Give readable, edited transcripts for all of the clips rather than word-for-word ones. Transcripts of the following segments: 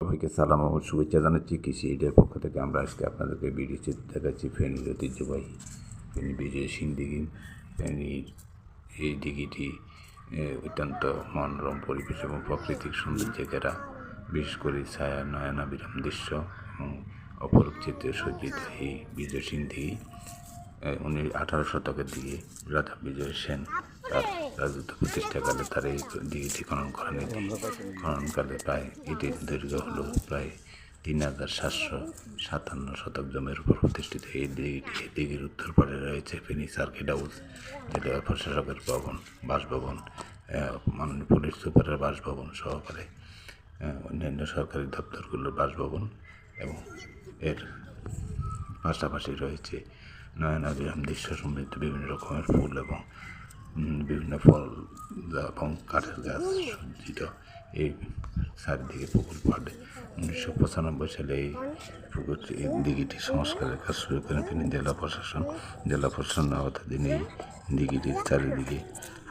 সবাইকে সালাম ও শুভেচ্ছা জানাচ্ছি। কৃষি এইডের পক্ষ থেকে আমরা আজকে আপনাদেরকে ভিডিও চিত্র দেখাচ্ছি ফেনীর ঐতিহ্যবাহী ফেনী বিজয় সিং দিঘি। ফেনীর এই দিঘিটি অত্যন্ত মনোরম পরিবেশ এবং প্রাকৃতিক সৌন্দর্যে ঘেরা, বিশেষ করে ছায়া নয়নাভিরাম দৃশ্য এবং অপরূপ চিত্রে সজ্জিত এই বিজয় সিং দিঘি 18 শতকের দিকে রাজা বিজয় সেন তার রাজত্ব প্রতিষ্ঠাকালে তার এই দিঘিটি খনন করেন। খননকালে প্রায় এটির দৈর্ঘ্য হলো প্রায় 3757 শতক জমির উপর প্রতিষ্ঠিত এই দিঘিটি। এই দিঘির উত্তর পাড়ে রয়েছে ফেনী সার্কিট হাউস, জেলা প্রশাসকের বাসভবন, মাননীয় পুলিশ সুপারের বাসভবন সহকারে অন্যান্য সরকারি দপ্তরগুলোর বাসভবন, এবং এর পাশাপাশি রয়েছে নয়নাভিরাম দৃশ্য সমৃদ্ধ বিভিন্ন রকমের ফুল এবং বিভিন্ন ফল এবং কাঠের গাছ সজ্জিত এই চারিদিকে পুকুর পাড়ে 1995 সালে এই দিঘিটি সংস্কারের কাজ শুরু করেন ফেনী জেলা প্রশাসন আওতাধীন এই দিঘিটির চারিদিকে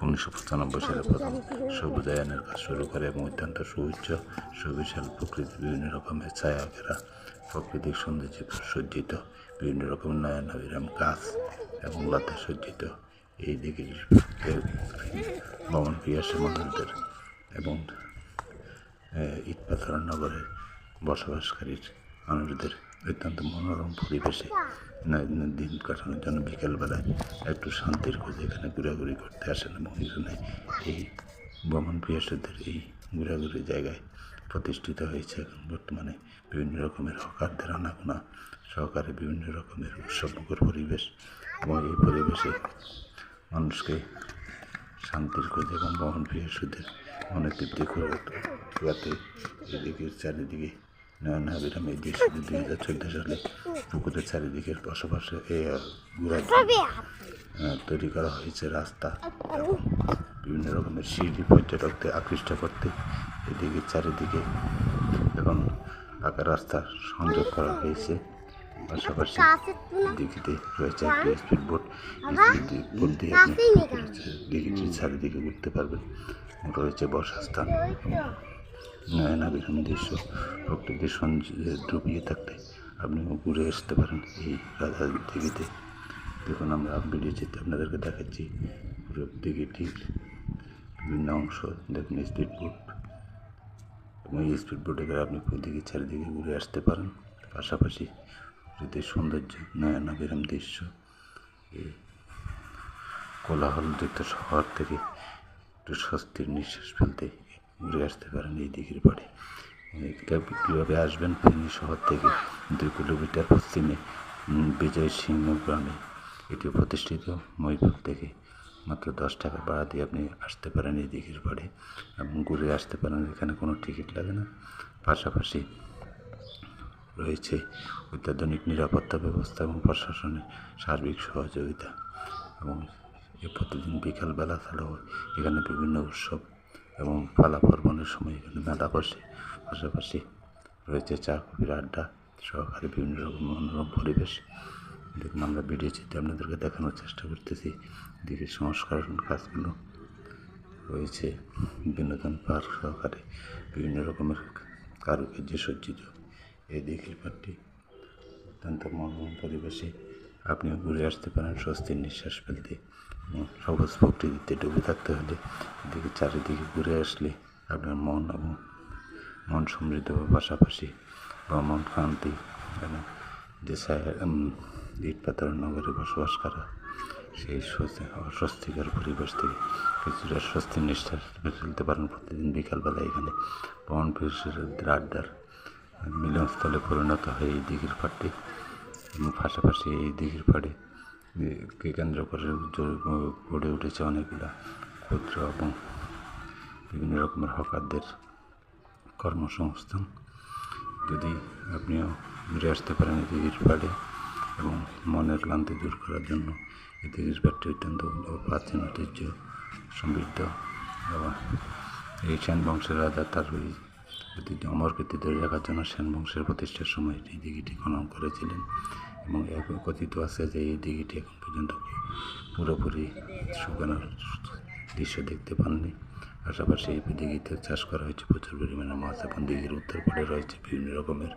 1995 সালে প্রথম সবুজায়নের কাজ শুরু করে এবং অত্যন্ত সুবিশাল প্রকৃতি, বিভিন্ন রকমের ছায়া ঘেরা প্রাকৃতিক সৌন্দর্যে সজ্জিত বিভিন্ন রকমের নয়নাভিরাম গাছ এবং লতা সজ্জিত এই দিঘির ভ্রমণ পিয়াসী মানুষদের এবং ইটপাথর নগরের বসবাসকারীর মানুষদের অত্যন্ত মনোরম পরিবেশে দিন কাটানোর জন্য বিকেলবেলায় একটু শান্তির খোঁজে এখানে ঘোরাঘুরি করতে আসেন, এবং এখানে এই ভ্রমণ পিয়াসীদের এই ঘোরাঘুরি জায়গায় প্রতিষ্ঠিত হয়েছে এখন বর্তমানে বিভিন্ন রকমের হকারদের আনাগোনা সহকারে বিভিন্ন রকমের উৎসবমুখর পরিবেশ, এবং এই পরিবেশে মানুষকে শান্তির খোঁজে এবং ভ্রমণ পিয়াসীদের মনে তৃপ্তি করাতে এই দিকের চারিদিকে নয়নাভিরাম এই দৃশ্য 2014 সালে পুকুরের চারিদিকের পাশাপাশি তৈরি করা হয়েছে রাস্তা এবং বিভিন্ন রকমের সিঁড়ি পর্যটকদের আকৃষ্ট করতে এদিকে চারিদিকে এখন পাকা রাস্তার সংযোগ করা হয়েছে। পাশাপাশি দিঘিতে রয়েছে একটি স্পিড বোট দিয়ে আপনি দিঘিটির চারিদিকে ঘুরতে পারবেন। রয়েছে বসার স্থান এবং নয়নাভিরাম দৃশ্য প্রকৃতির সৌন্দর্যে ডুবিয়ে থাকতে আপনিও ঘুরে আসতে পারেন এই রাজা দিঘিতে। দেখুন, আমরা ভিডিও চিত্রে আপনাদেরকে দেখাচ্ছি পুরো দিঘিটির বিভিন্ন অংশ। দেখুন স্পিড বোট, এবং এই স্পিড বোটে করে আপনি দিঘির চারিদিকে ঘুরে আসতে পারেন। পাশাপাশি প্রকৃতির সৌন্দর্য নয়নাভিরাম দৃশ্য এই কোলাহলযুক্ত শহর থেকে একটু স্বস্তির নিঃশ্বাস ফেলতে ঘুরে আসতে পারেন এই দিঘির পাড়ে। কীভাবে আসবেন? ফেনী শহর থেকে 2 কিলোমিটার পশ্চিমে বিজয় সিংহ গ্রামে এটি প্রতিষ্ঠিত। মহিপুর থেকে মাত্র 10 টাকা ভাড়া দিয়ে আপনি আসতে পারেন এই দিঘির পাড়ে এবং ঘুরে আসতে পারেন, এখানে কোনো টিকিট লাগে না। পাশাপাশি রয়েছে অত্যাধুনিক নিরাপত্তা ব্যবস্থা এবং প্রশাসনের সার্বিক সহযোগিতা, এবং প্রতিদিন বিকালবেলা চালু হয় এখানে বিভিন্ন উৎসব এবং পালা পার্বণের সময় এখানে মেলা বসে। পাশাপাশি রয়েছে চা কফির আড্ডা সহকারে বিভিন্ন রকম মনোরম পরিবেশ। দেখুন, আমরা ভিডিও চিত্রে আপনাদেরকে দেখানোর চেষ্টা করতেছি দিঘির সংস্করণ কাজগুলো। রয়েছে বিনোদন পার্ক সহকারে বিভিন্ন রকমের কারুকার্যে সজ্জিত এই দিঘির পাড়টি অত্যন্ত মনোরম পরিবেশে আপনিও ঘুরে আসতে পারেন স্বস্তির নিঃশ্বাস ফেলতে। সবুজ প্রকৃতিতে ডুবে থাকতে হলে এদিকে চারিদিকে ঘুরে আসলে আপনার মন সমৃদ্ধ পাশাপাশি ভ্রমণ ক্রান্তি এবং যে ইটপাথর নগরে বসবাস করা সেই অস্বস্তিকর পরিবেশ থেকে কিছুটা স্বস্তির নিঃশ্বাস ফেলতে পারেন। প্রতিদিন বিকালবেলা এখানে ভ্রমণ পিয়াসীদের আড্ডার মিলনস্থলে পরিণত হয় এই দিঘির পাড়টি, এবং পাশাপাশি এই দিঘির পাড়ে কেন্দ্র করে গড়ে উঠেছে অনেকগুলো ক্ষুদ্র এবং বিভিন্ন রকমের হকারদের কর্মসংস্থান। যদি আপনিও ঘুরে আসতে পারেন এই দিঘির পাড়ে এবং মনের ক্লান্তি দূর করার জন্য এই দিঘির পাড়টি অত্যন্ত প্রাচীন ঐতিহ্য সমৃদ্ধ, এবং এই সেন বংশের রাজা তার ওই ঐতিহ্য অমর কীর্তি ধরে রাখার জন্য সেন বংশের প্রতিষ্ঠার সময় এই দিঘিটি খনন করেছিলেন, এবং কথিত আছে যে এই দিঘিটি এখন পর্যন্ত পুরোপুরি শুকানোর দৃশ্য দেখতে পাননি। পাশাপাশি এই দিঘিতে চাষ করা হয়েছে প্রচুর পরিমাণে মাছ এবং দিঘির উত্তর পাড়ে রয়েছে বিভিন্ন রকমের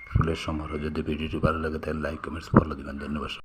ফুলের সমারোহ। যদি ভিডিওটি ভালো লাগে তাহলে লাইক কমেন্টস ফলো দিবেন। ধন্যবাদ।